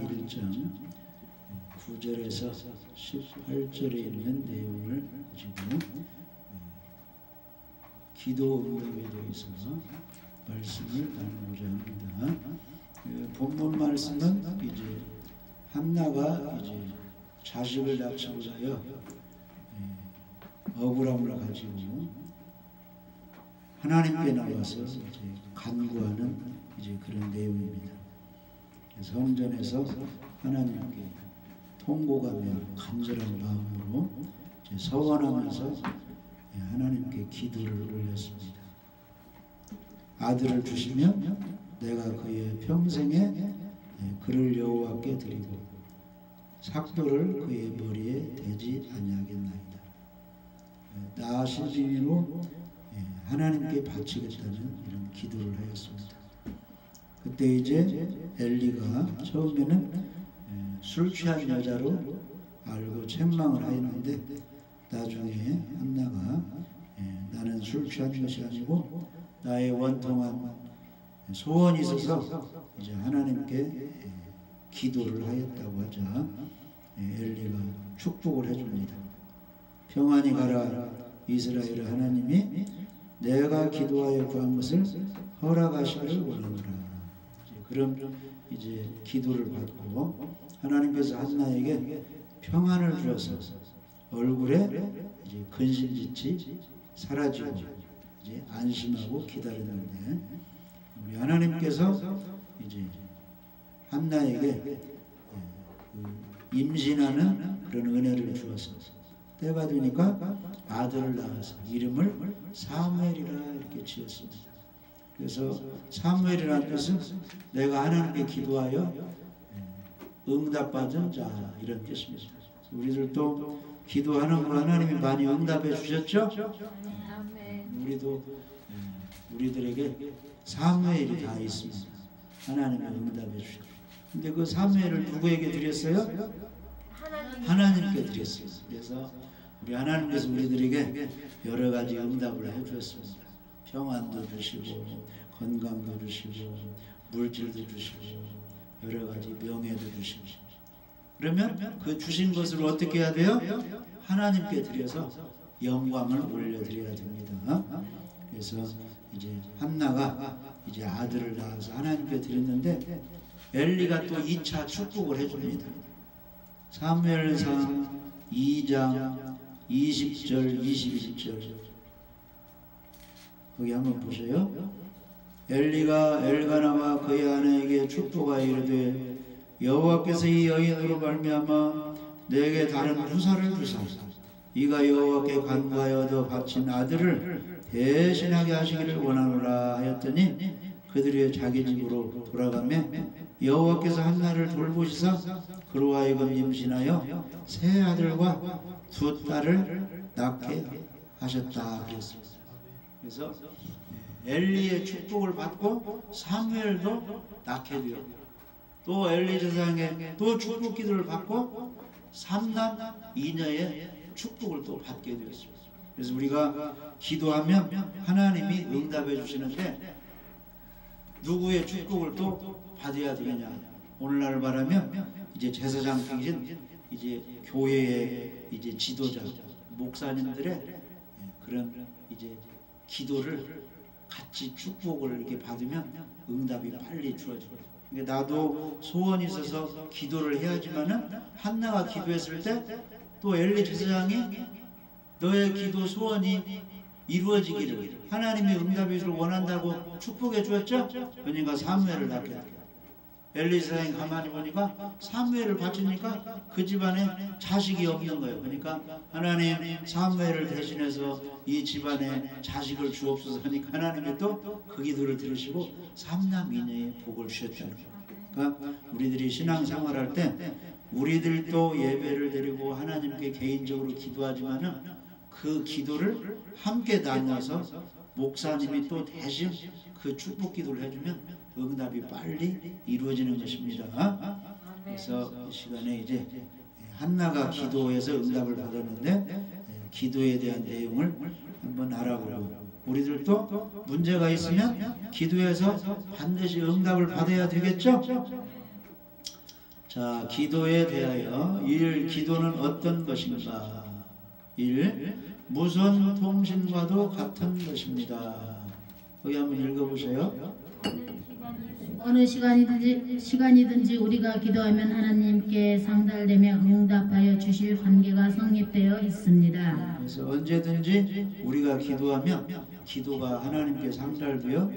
1장 9절에서 18절에 있는 내용을 가지고 기도 응답에 대해서 말씀을 나누고자 합니다. 본문 말씀은 이제 한나가 이제 자식을 낳고자 하여 억울함을 가지고 하나님께 나와서 이제 간구하는 이제 그런 내용입니다. 성전에서 하나님께 통곡하며 간절한 마음으로 이제 서원하면서 하나님께 기도를 올렸습니다. 아들을 주시면 내가 그의 평생에 그를 여호와께 드리고 삭도를 그의 머리에 대지 아니하겠나이다. 낳으신 증인으로 하나님께 바치겠다는 이런 기도를 하였습니다. 그때 이제 엘리가 처음에는 술 취한 여자로 알고 책망을 하였는데 나중에 한나가 나는 술 취한 것이 아니고 나의 원통한 소원이 있어서 이제 하나님께 기도를 하였다고 하자 엘리가 축복을 해줍니다. 평안히 가라 이스라엘 하나님이 내가 기도하여 구한 것을 허락하시기를 원하노라. 그럼 이제 기도를 받고 하나님께서 한나에게 평안을 주어서 얼굴에 이제 근심짓이 사라지고 이제 안심하고 기다렸는데 우리 하나님께서 이제 한나에게 임신하는 그런 은혜를 주어서 때가 되니까 아들을 낳아서 이름을 사무엘이라 이렇게 지었습니다. 그래서 사무엘이라는 뜻은 내가 하나님께 기도하여 응답받은 자 이런 뜻입니다. 우리들도 기도하는 거 하나님이 많이 응답해 주셨죠? 우리도 우리들에게 사무엘이 다 있습니다. 하나님이 응답해 주셨죠. 근데 그 사무엘을 누구에게 드렸어요? 하나님께 드렸어요. 그래서 우리 하나님께서 우리들에게 여러 가지 응답을 해 주셨습니다. 평안도 주시고 건강도 주시고 물질도 주시고 여러 가지 명예도 주시고 그러면 그 주신 것을 어떻게 해야 돼요? 하나님께 드려서 영광을 올려드려야 됩니다. 그래서 이제 한나가 이제 아들을 낳아서 하나님께 드렸는데 엘리가 또 2차 축복을 해줍니다. 사무엘상 2장 20절 21절 거기 한번 보세요. 엘리가 엘가나와 그의 아내에게 축복하여 이르되 여호와께서 이 여인으로 말미암아 내게 다른 후사를 주사 이가 여호와께 간구하여 얻어 바친 아들을 대신하게 하시기를 원하노라 하였더니 그들이 자기 집으로 돌아가며 여호와께서 한나를 돌보시사 그로 하여금 임신하여 세 아들과 두 딸을 낳게 하셨다 그랬습니다. 그래서 엘리의 축복을 받고 사무엘도 낳게 되었고 또 엘리 제사장의 또 축복 기도를 받고 3남 2녀의 축복을 또 받게 되었습니다. 그래서 우리가 기도하면 하나님이 응답해 주시는데 누구의 축복을 또 받아야 되느냐? 오늘날 말하면 이제 제사장이신 이제 교회의 이제 지도자 목사님들의 그런 이제 기도를 같이 축복을 이렇게 받으면 응답이 빨리 주어집니다. 그러니까 나도 소원이 있어서 기도를 해야지만은 한나가 기도했을 때 또 엘리 제사장이 너의 기도 소원이 이루어지기를 하나님의 응답이기를 원한다고 축복해 주었죠? 그러니까 사무엘을 낳게 돼요. 엘리 제사장이 가만히 보니까 사무엘을 바치니까 그 집안에 자식이 없는 거예요. 그러니까 하나님 사무엘을 대신해서 이 집안에 자식을 주옵소서 하니까 하나님이 또 그 기도를 들으시고 3남 2녀의 복을 주셨다는 거예요. 그러니까 우리들이 신앙생활할 때 우리들도 예배를 드리고 하나님께 개인적으로 기도하지만은 그 기도를 함께 나눠서 목사님이 또 대신 그 축복 기도를 해주면 응답이 빨리 이루어지는 것입니다. 그래서 이 시간에 이제 한나가 기도해서 응답을 받았는데 기도에 대한 내용을 한번 알아보고 우리들도 문제가 있으면 기도해서 반드시 응답을 받아야 되겠죠? 자, 기도에 대하여 1. 기도는 어떤 것인가? 1. 무선 통신과도 같은 것입니다. 여기 한번 읽어보세요. 어느 시간이든지 우리가 기도하면 하나님께 상달되며 응답하여 주실 관계가 성립되어 있습니다. 그래서 언제든지 우리가 기도하면 기도가 하나님께 상달되어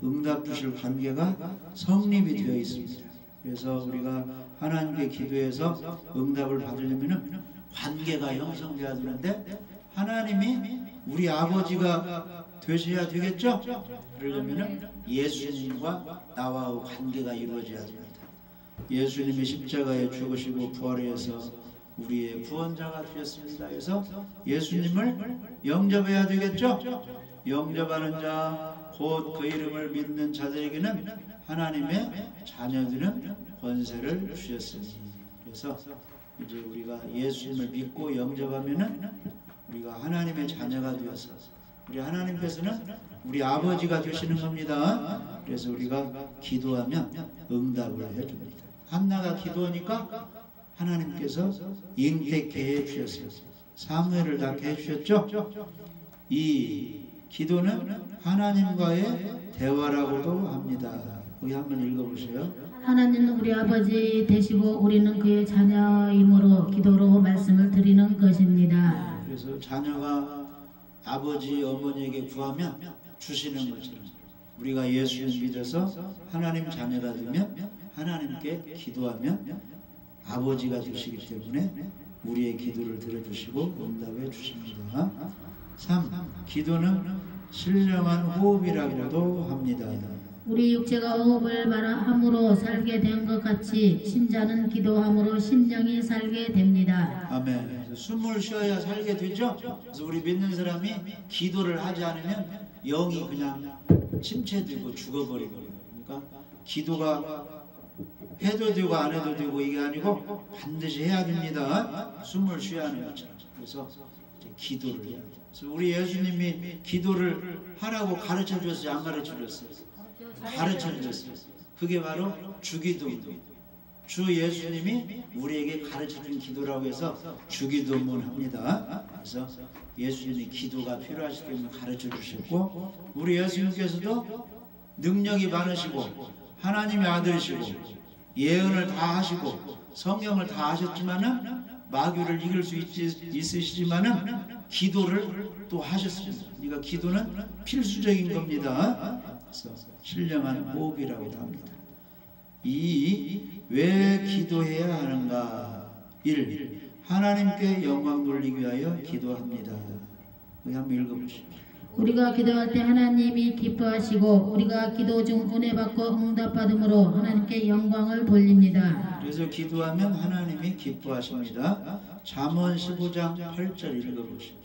응답 주실 관계가 성립이 되어 있습니다. 그래서 우리가 하나님께 기도해서 응답을 받으려면 관계가 형성돼야 되는데 하나님이 우리 아버지가 되셔야 되겠죠? 그러려면 예수님과 나와의 관계가 이루어져야 됩니다. 예수님이 십자가에 죽으시고 부활해서 우리의 구원자가 되셨습니다. 그래서 예수님을 영접해야 되겠죠? 영접하는 자, 곧 그 이름을 믿는 자들에게는 하나님의 자녀들은 권세를 주셨으니. 그래서 이제 우리가 예수님을 믿고 영접하면은 우리가 하나님의 자녀가 되어서 우리 하나님께서는 우리 아버지가 되시는 겁니다. 그래서 우리가 기도하면 응답을 해줍니다. 한나가 기도하니까 하나님께서 잉태케 해주셨어요. 사무엘을 낳게 해주셨죠. 이 기도는 하나님과의 대화라고도 합니다. 여기 한번 읽어보세요. 하나님은 우리 아버지 되시고 우리는 그의 자녀이므로 기도로 말씀을 드리는 것입니다. 그래서 자녀가 아버지 어머니에게 구하면 주시는 것처럼 우리가 예수를 믿어서 하나님 자녀가 되면 하나님께 기도하면 아버지가 되시기 때문에 우리의 기도를 들어주시고 응답해 주십니다. 3. 기도는 신령한 호흡이라고도 합니다. 우리 육체가 호흡을 말함으로 살게 된 것 같이 신자는 기도함으로 심령이 살게 됩니다. 아멘. 숨을 쉬어야 살게 되죠. 그래서 우리 믿는 사람이 기도를 하지 않으면 영이 그냥 침체되고 죽어버리거든요. 그러니까 기도가 해도 되고 안 해도 되고 이게 아니고 반드시 해야 됩니다. 숨을 쉬어야 하는 것처럼. 그래서 이제 기도를 해야 돼요. 그래서 우리 예수님이 기도를 하라고 가르쳐 주셨어요? 안 가르쳐 주셨어요? 가르쳐 주셨어요. 그게 바로 주기도입니다. 주 예수님이 우리에게 가르쳐준 기도라고 해서 주기도문 합니다. 그래서 예수님이 기도가 필요하시기 때문에 가르쳐 주셨고 우리 예수님께서도 능력이 많으시고 하나님의 아들이시고 예언을 다 하시고 성경을 다 하셨지만은 마귀를 이길 수 있으시지만은 기도를 또 하셨습니다. 그러니까 기도는 필수적인 겁니다. 그래서 신령한 호흡이라고도 합니다. 2. 왜 기도해야 하는가? 1. 하나님께 영광 돌리기 위하여 기도합니다. 여기 한번 읽어보시죠. 우리가 기도할 때 하나님이 기뻐하시고 우리가 기도 중 은혜 받고 응답받음으로 하나님께 영광을 돌립니다. 그래서 기도하면 하나님이 기뻐하십니다. 잠언 15장 8절 읽어보시죠.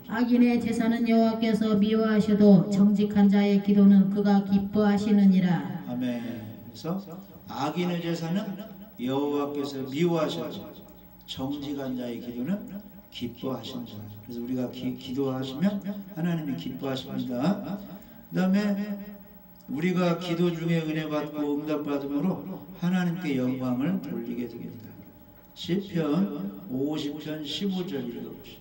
악인의 제사는 여호와께서 미워하셔도 정직한 자의 기도는 그가 기뻐하시느니라. 아멘. 그래서 악인의 제사는 여호와께서 미워하셔도 정직한 자의 기도는 기뻐하신다. 그래서 우리가 기도하시면 하나님이 기뻐하십니다. 그 다음에 우리가 기도 중에 은혜 받고 응답 받음으로 하나님께 영광을 돌리게 됩니다. 시편 50편 15절 읽어보시죠.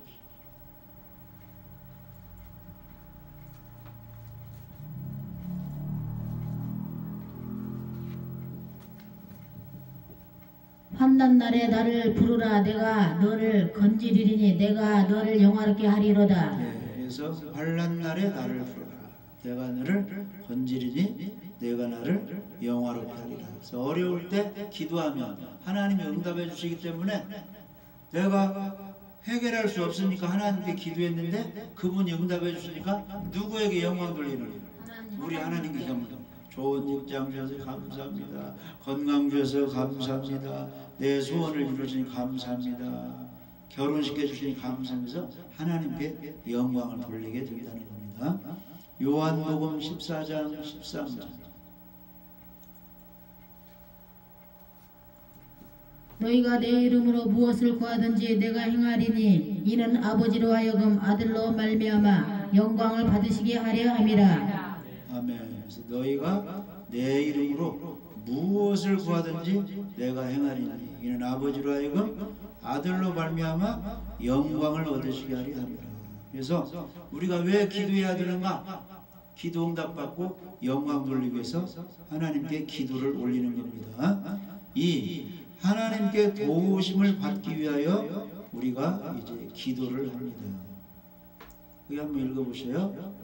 환난날에 나를 부르라. 내가 너를 건지리니 내가 너를 영화롭게 하리로다. 네, 그래서 환난날에 나를 부르라. 내가 너를 건지리니 내가 나를 영화롭게 하리라. 그래서 어려울 때 기도하면 하나님이 응답해 주시기 때문에 내가 해결할 수 없으니까 하나님께 기도했는데 그분이 응답해 주시니까 누구에게 영광 돌리느냐? 우리 하나님께 영광. 좋은 직장 주셔서 감사합니다. 건강 주셔서 감사합니다. 내 소원을 이루시니 감사합니다. 결혼시켜 주시니 감사하면서 하나님께 영광을 돌리게 된다는 겁니다. 요한복음 14장 13절. 너희가 내 이름으로 무엇을 구하든지 내가 행하리니 이는 아버지로 하여금 아들로 말미암아 영광을 받으시게 하려 함이라. 아멘. 그래서 너희가 내 이름으로 무엇을 구하든지 내가 행하리니 이는 아버지로 하여금 아들로 말미암아 영광을 얻으시게 하리 함이라. 그래서 우리가 왜 기도해야 되는가? 기도 응답받고 영광 돌리기 위해서 하나님께 기도를 올리는 겁니다. 이 하나님께 도우심을 받기 위하여 우리가 이제 기도를 합니다. 여기 한번 읽어보세요.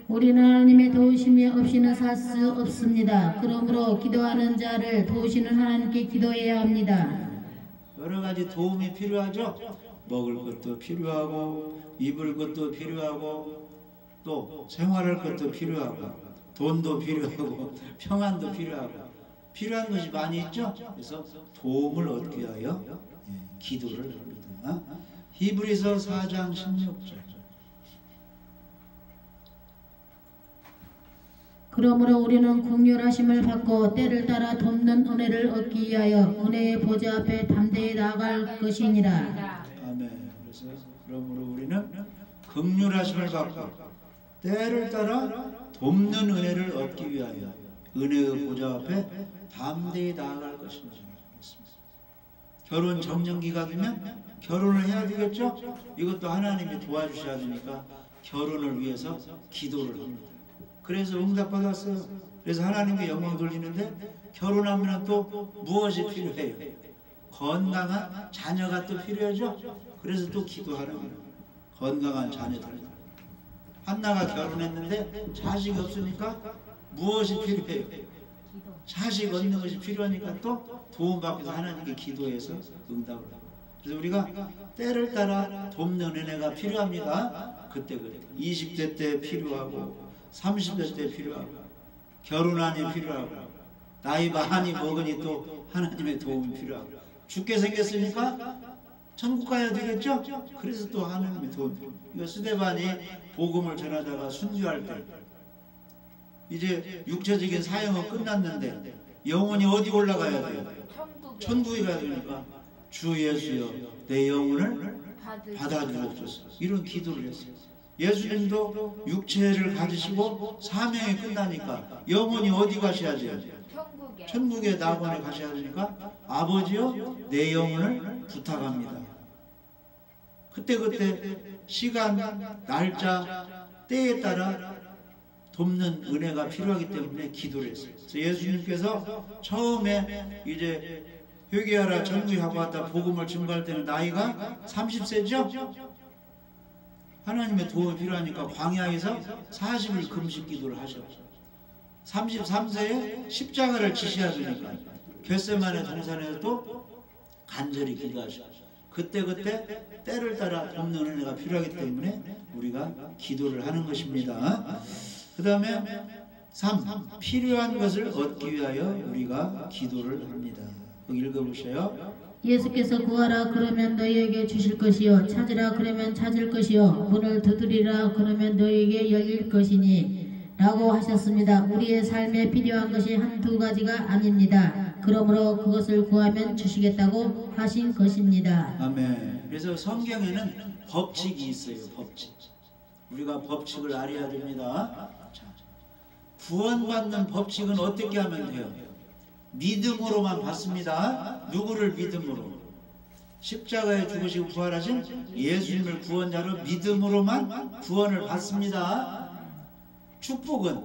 우리는 하나님의 도우심이 없이는 살 수 없습니다. 그러므로 기도하는 자를 도우시는 하나님께 기도해야 합니다. 여러 가지 도움이 필요하죠. 먹을 것도 필요하고 입을 것도 필요하고 또 생활할 것도 필요하고 돈도 필요하고 평안도 필요하고 필요한 것이 많이 있죠. 그래서 도움을 얻기 위하여 기도를 합니다. 히브리서 4장 16절. 그러므로 우리는 긍휼하심을 받고 때를 따라 돕는 은혜를 얻기 위하여 은혜의 보좌 앞에 담대히 나아갈 것이니라. 아멘. 그래서 그러므로 우리는 긍휼하심을 받고 때를 따라 돕는 은혜를 얻기 위하여 은혜의 보좌 앞에 담대히 나아갈 것이니라. 결혼 정년기가 되면 결혼을 해야 되겠죠? 이것도 하나님이 도와주셔야 되니까 결혼을 위해서 기도를 합니다. 그래서 응답받았어요. 그래서 하나님께 영광 돌리는데 결혼하면 또 무엇이 필요해요? 건강한 자녀가 또 필요하죠? 그래서 또 기도하는 거예요. 건강한 자녀들. 한나가 결혼했는데 자식이 없으니까 무엇이 필요해요? 자식 얻는 것이 필요하니까 또 도움받기 위해서 하나님께 기도해서 응답을 하고. 그래서 우리가 때를 따라 돕는 은혜가 필요합니다. 그때 20대 때 필요하고 30대 때 필요하고 결혼하니 필요하고 나이 많이 먹으니 또 하나님의 도움이 필요하고 죽게 생겼으니까 천국 가야 되겠죠? 그래서 또 하나님의 도움이 필요해요. 이거 스데반이 복음을 전하다가 순교할 때 이제 육체적인 사형은 끝났는데 영혼이 어디 올라가야 돼요? 천국에 가야 되니까 주 예수여 내 영혼을 받아주옵소서 이런 기도를 했어요. 예수님도 육체를 가지시고 사명이 끝나니까 영혼이 어디 가셔야 돼요? 천국에 낙원에 가셔야 되니까 아버지여 내 영혼을 부탁합니다. 그때 시간, 날짜, 때에 따라 돕는 은혜가 필요하기 때문에 기도를 했어요. 그래서 예수님께서 처음에 이제 회개하라 전구하고 왔다 복음을 증거할 때는 나이가 30세죠? 하나님의 도움이 필요하니까 광야에서 40일 금식 기도를 하셨죠. 33세에 십자가를 지셔야 되니까 겟세마네 동산에서 또 간절히 기도하셨죠. 그때 때를 따라 돕는 은혜가 필요하기 때문에 우리가 기도를 하는 것입니다. 그 다음에 3. 필요한 것을 얻기 위하여 우리가 기도를 합니다. 거기 읽어보세요. 예수께서 구하라 그러면 너희에게 주실 것이요 찾으라 그러면 찾을 것이요 문을 두드리라 그러면 너희에게 열릴 것이니 라고 하셨습니다. 우리의 삶에 필요한 것이 한두 가지가 아닙니다. 그러므로 그것을 구하면 주시겠다고 하신 것입니다. 아멘. 그래서 성경에는 법칙이 있어요. 법칙. 우리가 법칙을 알아야 됩니다. 자, 구원받는 법칙은 어떻게 하면 돼요? 믿음으로만 받습니다. 누구를 믿음으로? 십자가에 죽으시고 부활하신 예수님을 구원자로 믿음으로만 구원을 받습니다. 축복은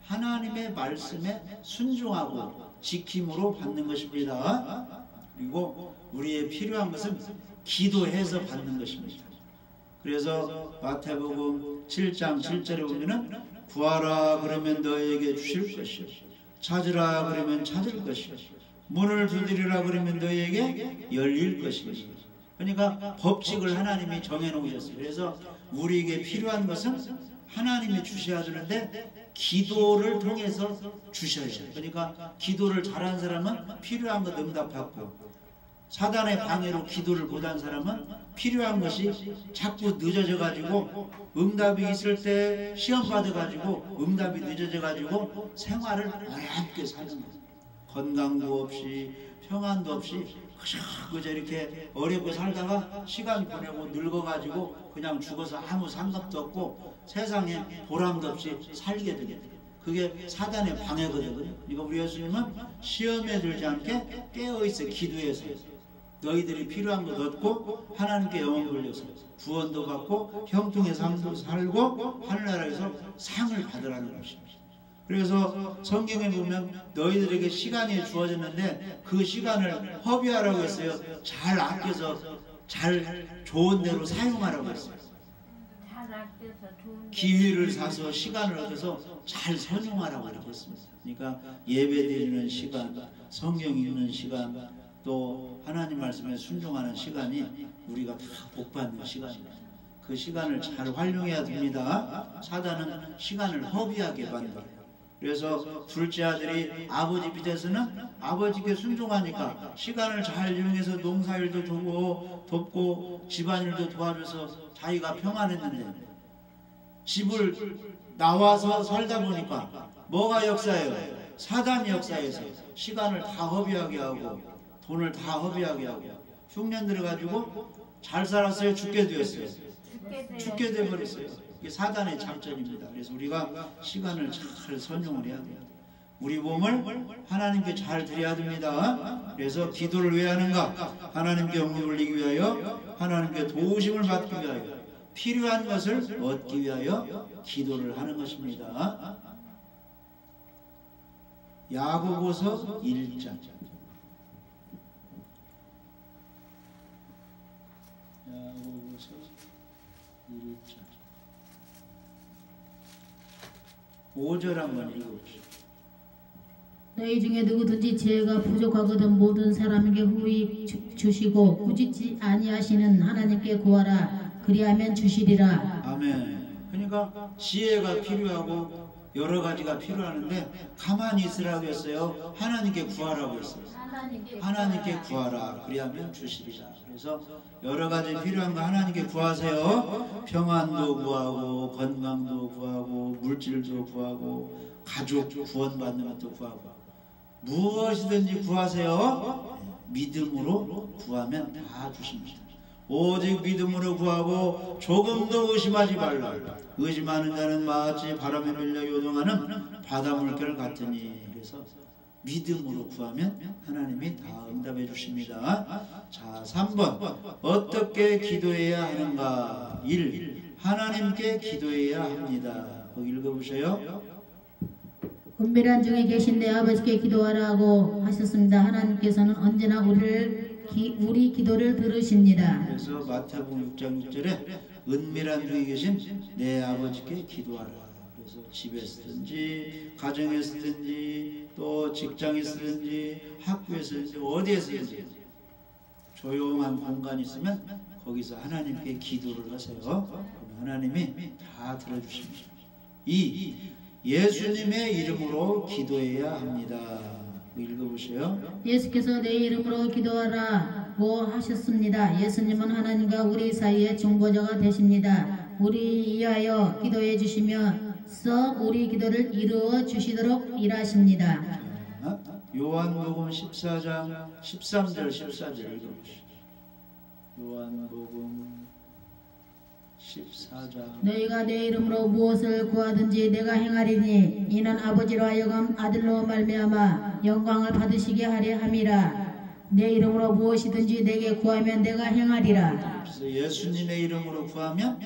하나님의 말씀에 순종하고 지킴으로 받는 것입니다. 그리고 우리의 필요한 것은 기도해서 받는 것입니다. 그래서 마태복음 7장 7절에 보면은 구하라 그러면 너에게 주실 것이요 찾으라 그러면 찾을 것이요 문을 두드리라 그러면 너에게 열릴 것이요. 그러니까 법칙을 하나님이 정해놓으셨어요. 그래서 우리에게 필요한 것은 하나님이 주셔야 되는데 기도를 통해서 주셔야 돼요. 그러니까 기도를 잘하는 사람은 필요한 것 응답받고 사단의 방해로 기도를 못한 사람은 필요한 것이 자꾸 늦어져 가지고 응답이 있을 때 시험 받아 가지고 응답이 늦어져 가지고 생활을 어렵게 사는 거예요. 건강도 없이 평안도 없이 그저 이렇게 어렵게 살다가 시간 보내고 늙어가지고 그냥 죽어서 아무 상관도 없고 세상에 보람도 없이 살게 됩니다. 그게 사단의 방해거든요. 그러니까 우리 예수님은 시험에 들지 않게 깨어있어 기도해서 너희들이 필요한 것 얻고 하나님께 영혼 돌려서 구원도 받고 형통의 삶도 살고 하늘나라에서 상을 받으라는 것입니다. 그래서 성경에 보면 너희들에게 시간이 주어졌는데 그 시간을 허비하라고 했어요. 잘 아껴서 잘 좋은 대로 사용하라고 했어요. 기회를 사서 시간을 얻어서 잘 선용하라고 이렇게 했습니다. 그러니까 예배 드리는 시간, 성경 읽는 시간, 또 하나님 말씀에 순종하는 시간이 우리가 다 복받는 시간입니다. 그 시간을 잘 활용해야 됩니다. 사단은 시간을 허비하게 만들어요. 그래서 둘째 아들이 아버지 밑에서는 아버지께 순종하니까 시간을 잘 이용해서 농사일도 돕고 집안일도 도와줘서 자기가 평안했는데 집을 나와서 살다 보니까 뭐가 역사예요? 사단이 역사해서 시간을 다 허비하게 하고 돈을 다 허비하게 하고 흉년 들어가지고 잘 살았어요? 죽게 되었어요? 죽게 되어버렸어요. 이게 사단의 작전입니다. 그래서 우리가 시간을 잘 선용을 해야 돼요. 우리 몸을 하나님께 잘 드려야 됩니다. 그래서 기도를 왜 하는가? 하나님께 영광 돌리기 위하여, 하나님께 도우심을 받기 위하여, 필요한 것을 얻기 위하여 기도를 하는 것입니다. 야고보서 1장. 야고보서 1장 5절 한번 읽어보시죠. 너희 중에 누구든지 지혜가 부족하거든 모든 사람에게 후히 주시고 꾸짖지 아니하시는 하나님께 구하라. 그리하면 주시리라. 아멘. 그러니까 지혜가 필요하고 여러 가지가 필요하는데 가만히 있으라고 했어요. 하나님께 구하라고 했어요. 하나님께 구하라. 그리하면 주시리라. 그래서 여러 가지 필요한 거 하나님께 구하세요. 평안도 구하고 건강도 구하고 물질도 구하고 가족 구원받는 것도 구하고 무엇이든지 구하세요. 믿음으로 구하면 다 주십니다. 오직 믿음으로 구하고 조금도 의심하지 말라. 의심하는 자는 마치 바람에 밀려 요동하는 바닷물결 같으니. 그래서 믿음으로 구하면 하나님이 다 응답해 주십니다. 자, 3번 어떻게 기도해야 하는가? 1. 하나님께 기도해야 합니다. 거기 읽어보세요. 은밀한 중에 계신 내 아버지께 기도하라고 하셨습니다. 하나님께서는 언제나 우리 기도를 들으십니다. 그래서 마태복음 6장 6절에 은밀한 중에 계신 내 아버지께 기도하라. 그래서 집에 쓰든지 가정에 쓰든지 또 직장에 쓰든지 학교에 쓰든지 어디에 쓰든지 조용한 공간이 있으면 거기서 하나님께 기도를 하세요. 그럼 하나님이 다 들어주십니다. 2. 예수님의 이름으로 기도해야 합니다. 읽어보세요. 예수께서 내 이름으로 기도하라고 하셨습니다. 예수님은 하나님과 우리 사이의 중보자가 되십니다. 우리 위하여 기도해 주시면서 우리 기도를 이루어 주시도록 일하십니다. 요한복음 14장 13절 14절 읽어보시죠. 요한복음 14장 너희가 내 이름으로 무엇을 구하든지 내가 행하리니 이는 아버지로 하여금 아들로 말미암아 영광을 받으시게 하려 함이라. 내 이름으로 무엇이든지 내게 구하면 내가 행하리라. 그래서 예수님의 이름으로 구하면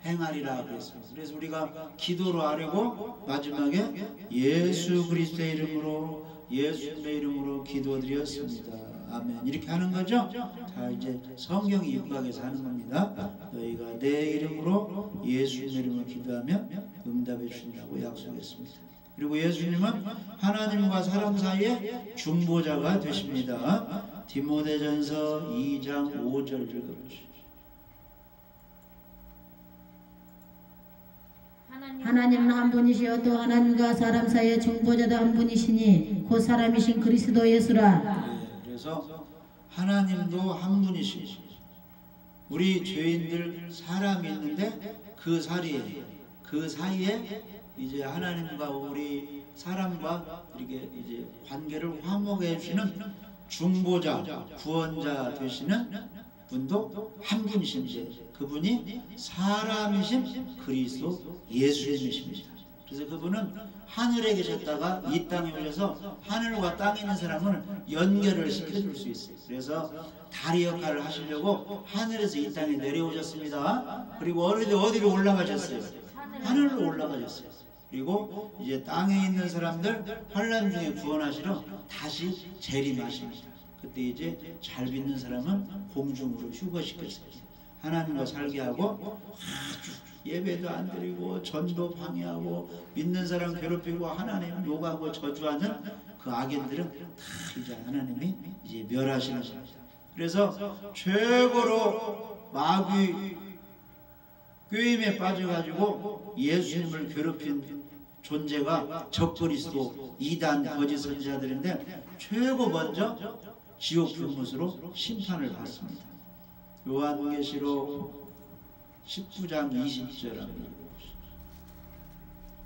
행하리라 그랬습니다. 그래서 우리가 기도로 하려고 마지막에 예수 그리스도의 이름으로 예수님의 이름으로 기도드렸습니다. 아멘. 이렇게 하는 거죠? 다 이제 성경이 입각해서 하는 겁니다. 너희가 내 이름으로 예수님의 이름으로 기도하면 응답해 주신다고 약속했습니다. 그리고 예수님은 하나님과 사람 사이에 중보자가 되십니다. 디모데전서 2장 5절 읽어보시죠. 하나님은 한 분이시여 또 하나님과 사람 사이의 중보자도 한 분이시니 곧 사람이신 그리스도 예수라. 그래서 하나님도 한 분이시죠. 우리 죄인들 사람이 있는데 그 사이에 이제 하나님과 우리 사람과 이렇게 이제 관계를 화목해 주시는 중보자, 구원자 되시는 분도 한 분이신데 그분이 사람이신 그리스도 예수님이십니다. 그래서 그분은 하늘에 계셨다가 이 땅에 오셔서 하늘과 땅에 있는 사람을 연결을 시켜줄 수 있어요. 그래서 다리 역할을 하시려고 하늘에서 이 땅에 내려오셨습니다. 그리고 어디로 올라가셨어요? 하늘로 올라가셨어요. 그리고 이제 땅에 있는 사람들 환난 중에 구원하시러 다시 재림하십니다. 그때 이제 잘 믿는 사람은 공중으로 휴거시켰어요. 하나님과 살게 하고 아주 예배도 안 드리고 전도 방해하고 믿는 사람 괴롭히고 하나님 욕하고 저주하는 그 악인들은 다 이제 하나님이 이제 멸하시는 겁니다. 그래서 최고로 마귀 꾀임에 빠져가지고 예수님을 괴롭힌 존재가 적그리스도 이단 거짓 선지자들인데 최고 먼저 지옥 불못으로 심판을 받습니다. 요한계시록 19장 20절합니다.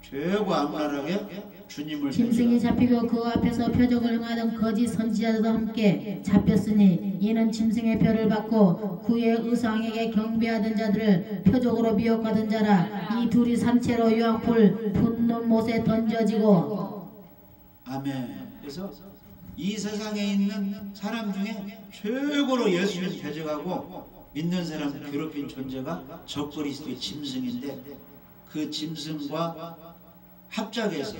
최고 악랄하게 주님을 짐승이 잡히고 그 앞에서 표적을 행하던 거짓 선지자들도 함께 잡혔으니 이는 짐승의 표를 받고 그의 의상에게 경배하던 자들을 표적으로 미혹하던 자라. 이 둘이 산채로 유황불 분노 못에 던져지고. 아멘. 그래서 이 세상에 있는 사람 중에 최고로 예수님 대적하고 믿는 사람 괴롭힌 존재가 적그리스도의 짐승인데 그 짐승과 합작해서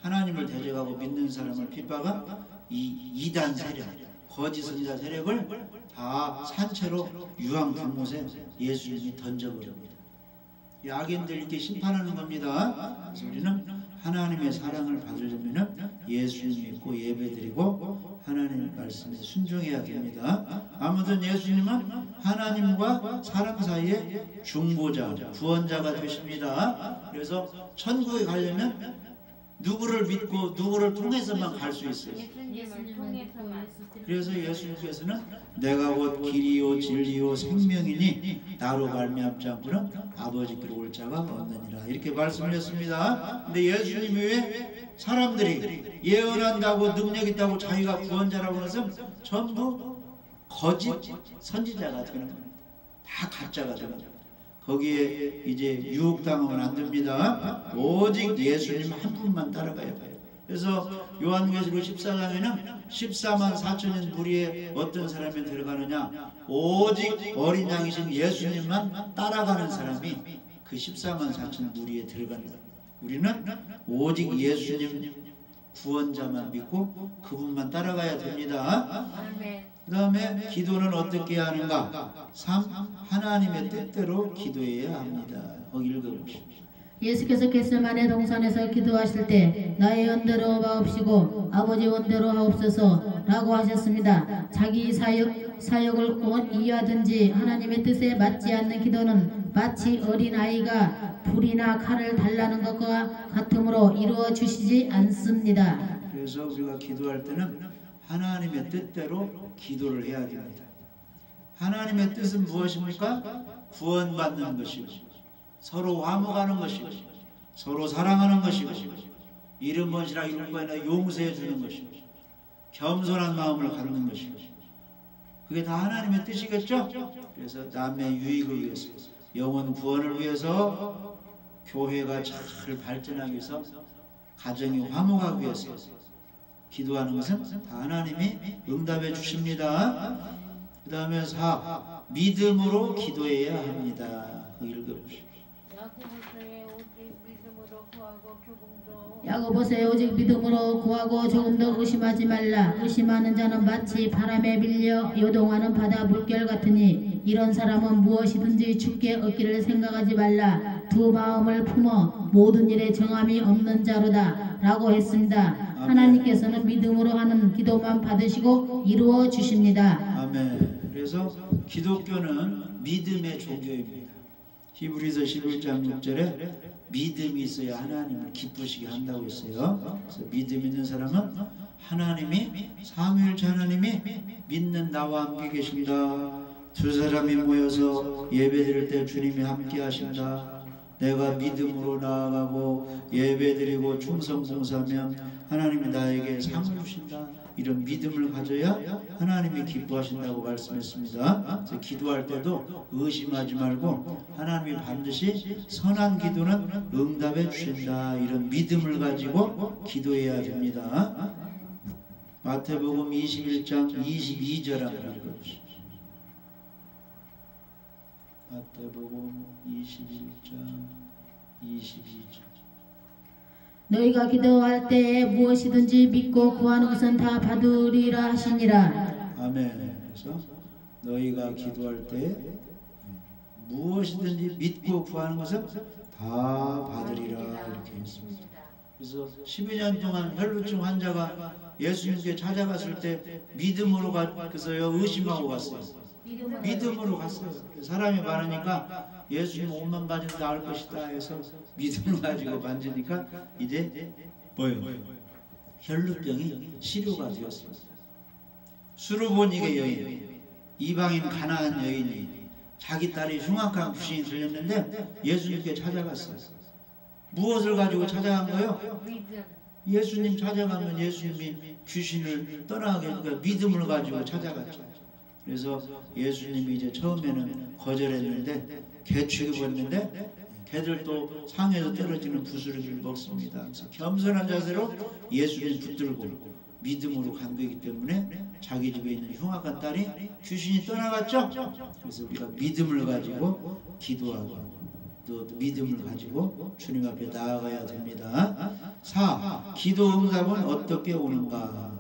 하나님을 대적하고 믿는 사람을 핍박한 이 이단 세력, 거짓 선지자 세력을 다 산채로 유황 불못에 예수님이 던져버립니다. 이 악인들 이렇게 심판하는 겁니다. 그래서 우리는 하나님의 사랑을 받으려면 예수님 믿고 예배드리고 하나님 말씀에 순종해야 됩니다. 아무튼 예수님은 하나님과 사람 사이의 중보자, 구원자가 되십니다. 그래서 천국에 가려면 누구를 믿고 누구를 통해서만 갈 수 있어요. 그래서 예수님께서는 내가 곧 길이요 진리요 생명이니 나로 말미암지 않고는 아버지께로 올 자가 없느니라 이렇게 말씀하셨습니다. 근데 예수님 외에 사람들이 예언한다고 능력 있다고 자기가 구원자라고 해서 전부 거짓 선지자가 되는 겁니다. 다 가짜가 되는 겁니다. 거기에 이제 유혹당하면 안 됩니다. 오직 예수님 한 분만 따라가야 돼요. 그래서 요한계시록 14장에는 14만 4천인 무리에 어떤 사람이 들어가느냐, 오직 어린 양이신 예수님만 따라가는 사람이 그 14만 4천 무리에 들어가는 거예요. 우리는 오직 예수님 구원자만 믿고 그분만 따라가야 됩니다. 그 다음에 기도는 어떻게 해야 하는가? 3. 하나님의 뜻대로 기도해야 합니다. 거기 읽어보십시오. 예수께서 겟세마네 동산에서 기도하실 때 나의 원대로 마옵시고 아버지 원대로 하옵소서 라고 하셨습니다. 자기 사역을 이해하든지 하나님의 뜻에 맞지 않는 기도는 마치 어린아이가 불이나 칼을 달라는 것과 같으므로 이루어 주시지 않습니다. 그래서 우리가 기도할 때는 하나님의 뜻대로 기도를 해야 됩니다. 하나님의 뜻은 무엇입니까? 구원받는 것이고 서로 화목하는 것이고 서로 사랑하는 것이고 이름 번시라 이름 번이나 용서해 주는 것이고 겸손한 마음을 갖는 것이고 그게 다 하나님의 뜻이겠죠? 그래서 남의 유익을 위해서 영혼 구원을 위해서 교회가 잘 발전하기 위해서 가정이 화목하기 위해서 기도하는 것은 다 하나님이 응답해 주십니다. 그 다음에 4. 믿음으로 기도해야 합니다. 읽어보십시오. 야고보서에 오직 믿음으로 구하고 조금도 의심하지 말라. 의심하는 자는 마치 바람에 밀려 요동하는 바다 물결 같으니 이런 사람은 무엇이든지 주께 얻기를 생각하지 말라. 두 마음을 품어 모든 일에 정함이 없는 자로다 라고 했습니다. 하나님께서는 믿음으로 하는 기도만 받으시고 이루어 주십니다. 아멘. 그래서 기독교는 믿음의 종교입니다. 히브리서 11장 6절에 믿음이 있어야 하나님을 기쁘시게 한다고 했어요. 그래서 믿음 있는 사람은 하나님이 삼위일체 하나님이 믿는 나와 함께 계신다. 두 사람이 모여서 예배드릴 때 주님이 함께 하신다. 내가 믿음으로 나아가고 예배드리고 충성봉사하면 하나님이 나에게 상을 주신다. 이런 믿음을 가져야 하나님이 기뻐하신다고 말씀했습니다. 그래서 기도할 때도 의심하지 말고 하나님이 반드시 선한 기도는 응답해 주신다, 이런 믿음을 가지고 기도해야 됩니다. 마태복음 21장 22절 한번 읽어주십시오. 마태복음 21장 22절. 너희가 기도할 때에 무엇이든지 믿고 구하는 것은 다 받으리라 하시니라. 아멘. 그래서 너희가 기도할 때 무엇이든지 믿고 구하는 것은 다 받으리라, 이렇게 했습니다. 그래서 12년 동안 혈루증 환자가 예수님께 찾아갔을 때 믿음으로 갔어요, 의심하고 갔어요? 믿음으로 갔어요. 사람이 많으니까 예수님 옷만 가지고 나을 것이다 해서 믿음을 가지고 만지니까 이제 뭐예요? 혈루병이 치료가 되었습니다. 수르보니게 여인, 이방인 가나안 여인이 자기 딸이 흉악한 귀신이 들렸는데 예수님께 찾아갔어요. 무엇을 가지고 찾아간 거예요? 예수님 찾아가면 예수님이 귀신을 떠나게 해주니까 믿음을 가지고 찾아갔죠. 그래서 예수님이 이제 처음에는 거절했는데 개 취급했는데 개들도 상에서 떨어지는 부스러기를 먹습니다. 그래서 겸손한 자세로 예수님 붙들고 믿음으로 간 거기 때문에 자기 집에 있는 흉악한 딸이 귀신이 떠나갔죠. 그래서 우리가 믿음을 가지고 기도하고 또 믿음을 가지고 주님 앞에 나아가야 됩니다. 4. 기도 응답은 어떻게 오는가?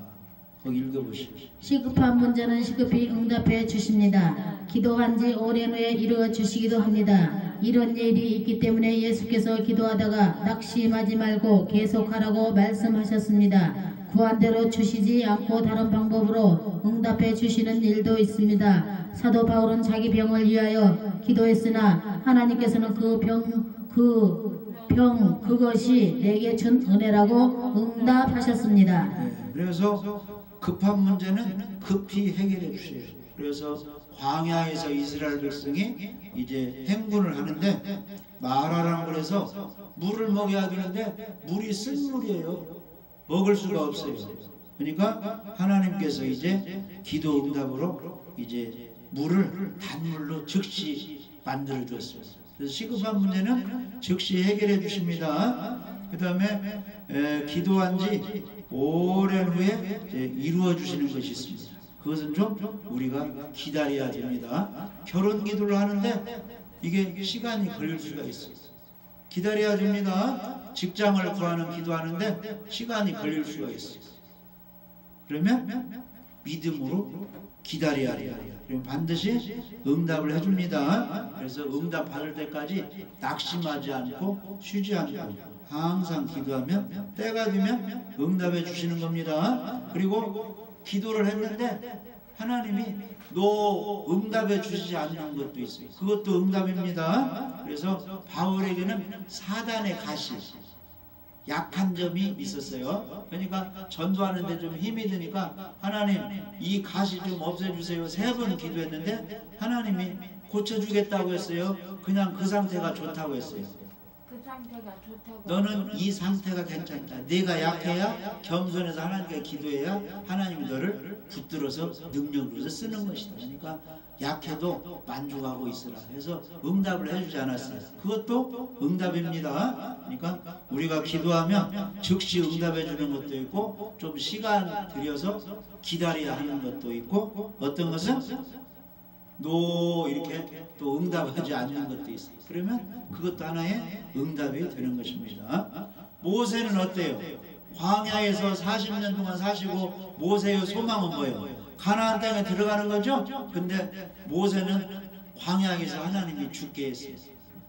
거기 읽어보십시오. 시급한 문제는 시급히 응답해 주십니다. 기도한 지 오랜 후에 이루어 주시기도 합니다. 이런 일이 있기 때문에 예수께서 기도하다가 낙심하지 말고 계속하라고 말씀하셨습니다. 구한 대로 주시지 않고 다른 방법으로 응답해 주시는 일도 있습니다. 사도 바울은 자기 병을 위하여 기도했으나 하나님께서는 그것이 내게 준 은혜라고 응답하셨습니다. 네, 그래서 급한 문제는 급히 해결해 주세요. 그래서 광야에서 이스라엘 백성이 이제 행군을 하는데 마라라고 그래서 물을 먹여야 되는데 물이 쓴 물이에요. 먹을 수가 없어요. 그러니까 하나님께서 이제 기도 응답으로 이제 물을 단물로 즉시 만들어 주었어요. 그래서 시급한 문제는 즉시 해결해 주십니다. 그 다음에 기도한 지 오랜 후에 이루어 주시는 것이 있습니다. 그것은 좀 우리가 기다려야 됩니다. 결혼 기도를 하는데 이게 시간이 걸릴 수가 있어요. 기다려야 됩니다. 직장을 구하는 기도하는데 시간이 걸릴 수가 있어요. 그러면 믿음으로 기다려야 돼요. 그럼 반드시 응답을 해줍니다. 그래서 응답 받을 때까지 낙심하지 않고 쉬지 않고 항상 기도하면 때가 되면 응답해 주시는 겁니다. 그리고 기도를 했는데 하나님이 너 응답해 주시지 않는 것도 있어요. 그것도 응답입니다. 그래서 바울에게는 사단의 가시, 약한 점이 있었어요. 그러니까 전도하는데 좀 힘이 드니까 하나님 이 가시 좀 없애주세요. 3번 기도했는데 하나님이 고쳐주겠다고 했어요. 그냥 그 상태가 좋다고 했어요. 그 상태가 좋다고. 너는 이 상태가 괜찮다. 네가 약해야 겸손해서 하나님께 기도해야 하나님이 너를 붙들어서 능력으로 쓰는 것이다. 그러니까 약해도 만족하고 있으라 해서 응답을 해주지 않았어요. 그것도 응답입니다. 그러니까 우리가 기도하면 즉시 응답해 주는 것도 있고 좀 시간 들여서 기다려야 하는 것도 있고 어떤 것은 이렇게 또 응답하지 않는 것도 있어요. 그러면 그것도 하나의 응답이 되는 것입니다. 모세는 어때요? 광야에서 40년 동안 사시고 모세의 소망은 뭐예요? 가나안 땅에 들어가는 거죠? 근데 모세는 광야에서 하나님이 죽게 했어요.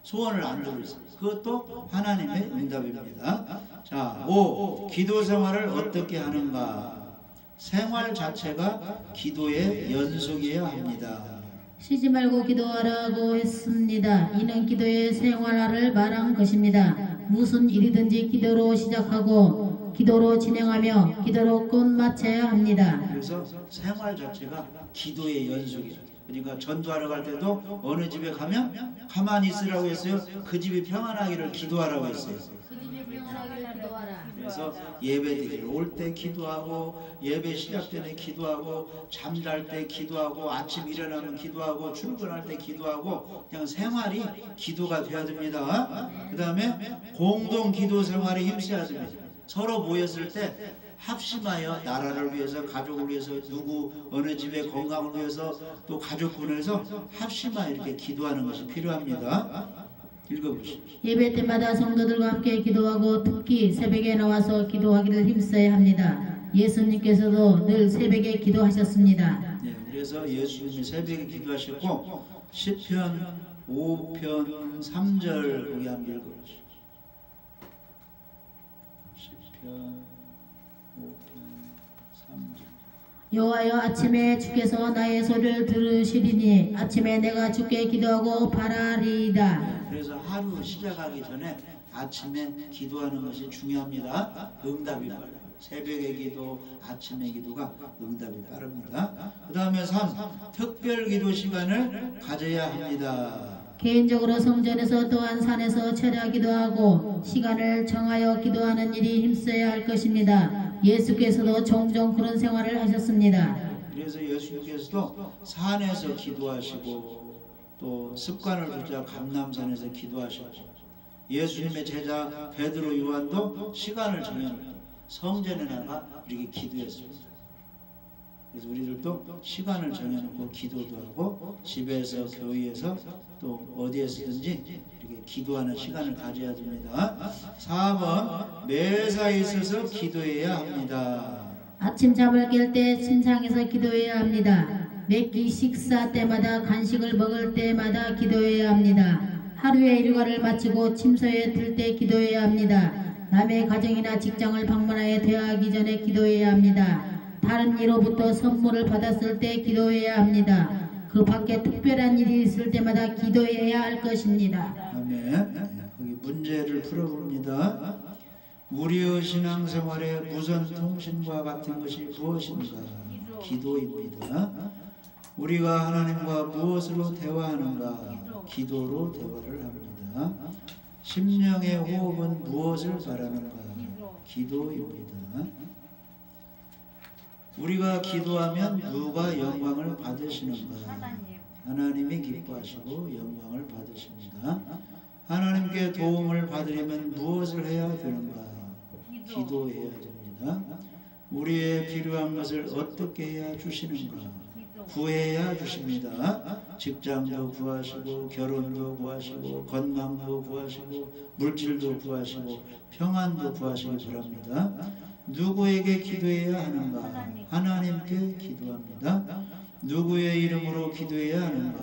소원을 안 들었어요. 그것도 하나님의 응답입니다. 자, 5. 기도 생활을 어떻게 하는가? 생활 자체가 기도의 연속이어야 합니다. 쉬지 말고 기도하라고 했습니다. 이는 기도의 생활화를 말한 것입니다. 무슨 일이든지 기도로 시작하고 기도로 진행하며 기도로 끝마쳐야 합니다. 그래서 생활 자체가 기도의 연속이에요. 그러니까 전도하러 갈 때도 어느 집에 가면 가만히 있으라고 했어요. 그 집이 평안하기를 기도하라고 했어요. 그 집이 평안하기를 기도하라. 그래서 예배 드리러 올 때 기도하고, 예배 시작 전에 기도하고, 잠잘 때 기도하고, 아침 일어나면 기도하고, 출근할 때 기도하고, 그냥 생활이 기도가 되어야 됩니다. 그 다음에 공동 기도 생활에 힘써야 됩니다. 서로 모였을 때 합심하여 나라를 위해서, 가족을 위해서, 누구 어느 집의 건강을 위해서, 또 가족분을 위해서 합심하여 이렇게 기도하는 것이 필요합니다. 읽어보시죠. 예배 때마다 성도들과 함께 기도하고 특히 새벽에 나와서 기도하기를 힘써야 합니다. 예수님께서도 늘 새벽에 기도하셨습니다. 네, 그래서 예수님이 새벽에 기도하셨고, 시편 5편 3절 거기 한번 읽어보시죠. 시편 5편 3절. 여호와여, 아침에 주께서 나의 소리를 들으시리니 아침에 내가 주께 기도하고 바라리이다. 그래서 하루 시작하기 전에 아침에 기도하는 것이 중요합니다. 응답이 빨라요. 새벽의 기도, 아침의 기도가 응답이 빠릅니다. 그 다음에 3. 특별 기도 시간을 가져야 합니다. 개인적으로 성전에서 또한 산에서 철야 기도하고 시간을 정하여 기도하는 일이 힘써야 할 것입니다. 예수께서도 종종 그런 생활을 하셨습니다. 그래서 예수님께서도 산에서 기도하시고, 또 습관을 두자 감람산에서 기도하셨고, 예수님의 제자 베드로 요한도 시간을 정해놓고 성전에 나가 이렇게 기도했습니다. 그래서 우리들도 시간을 정해놓고 기도도 하고, 집에서, 교회에서, 또 어디에서든지 이렇게 기도하는 시간을 가져야 됩니다. 4번, 매사에 있어서 기도해야 합니다. 아침 잠을 깰 때 침상에서 기도해야 합니다. 매끼 식사 때마다, 간식을 먹을 때마다 기도해야 합니다. 하루의 일과를 마치고 침소에 들 때 기도해야 합니다. 남의 가정이나 직장을 방문하여 대화하기 전에 기도해야 합니다. 다른 이로부터 선물을 받았을 때 기도해야 합니다. 그 밖에 특별한 일이 있을 때마다 기도해야 할 것입니다. 아멘. 거기 문제를 풀어봅니다. 우리의 신앙생활의 무선 통신과 같은 것이 무엇인가? 기도입니다. 우리가 하나님과 무엇으로 대화하는가? 기도로 대화를 합니다. 심령의 호흡은 무엇을 바라는가? 기도입니다. 우리가 기도하면 누가 영광을 받으시는가? 하나님이 기뻐하시고 영광을 받으십니다. 하나님께 도움을 받으려면 무엇을 해야 되는가? 기도해야 됩니다. 우리의 필요한 것을 어떻게 해야 주시는가? 구해야 주십니다. 직장도 구하시고, 결혼도 구하시고, 건강도 구하시고, 물질도 구하시고, 평안도 구하시기 바랍니다. 누구에게 기도해야 하는가? 하나님께 기도합니다. 누구의 이름으로 기도해야 하는가?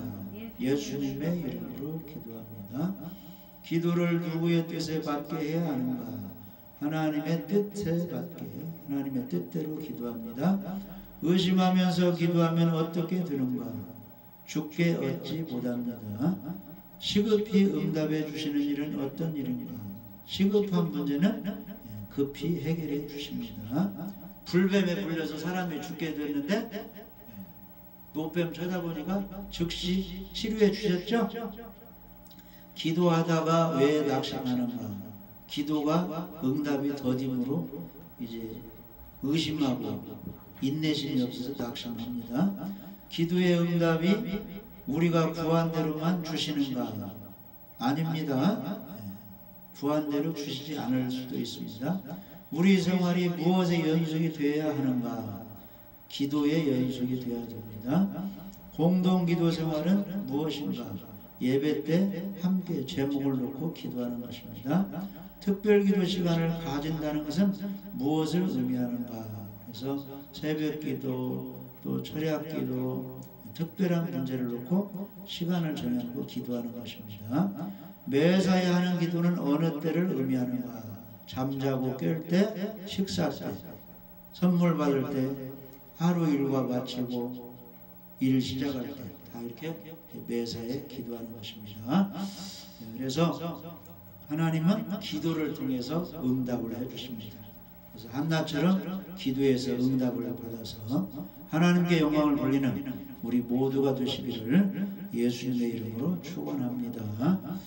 예수님의 이름으로 기도합니다. 기도를 누구의 뜻에 받게 해야 하는가? 하나님의 뜻에 받게, 하나님의 뜻대로 기도합니다. 의심하면서 기도하면 어떻게 되는가? 주께 얻지 못합니다. 시급히 응답해 주시는 일은 어떤 일인가? 시급한 문제는 급히 해결해 주십니다. 불뱀에 물려서 사람이 죽게 됐는데 노뱀 쳐다보니까 즉시 치료해 주셨죠? 기도하다가 왜 낙심하는가? 기도가 응답이 더딤으로 이제 의심하고 인내심이 없어서 낙심합니다. 기도의 응답이 우리가 구한 대로만 주시는가? 아닙니다. 구한 대로 주시지 않을 수도 있습니다. 우리 생활이 무엇의 연속이 되어야 하는가? 기도의 연속이 되어야 됩니다. 공동기도 생활은 무엇인가? 예배 때 함께 제목을 놓고 기도하는 것입니다. 특별기도 시간을 가진다는 것은 무엇을 의미하는가? 그래서 새벽기도, 또 철야기도, 특별한 문제를 놓고 시간을 정해놓고 기도하는 것입니다. 매사에 하는 기도는 어느 때를 의미하는가? 잠자고 깰 때, 식사 때, 선물 받을 때, 하루 일과 마치고 일 시작할 때, 다 이렇게 매사에 기도하는 것입니다. 그래서 하나님은 기도를 통해서 응답을 해주십니다. 그래서 한나처럼 기도해서 응답을 받아서 하나님께 영광을 돌리는 우리 모두가 되시기를 예수님의 이름으로 축원합니다.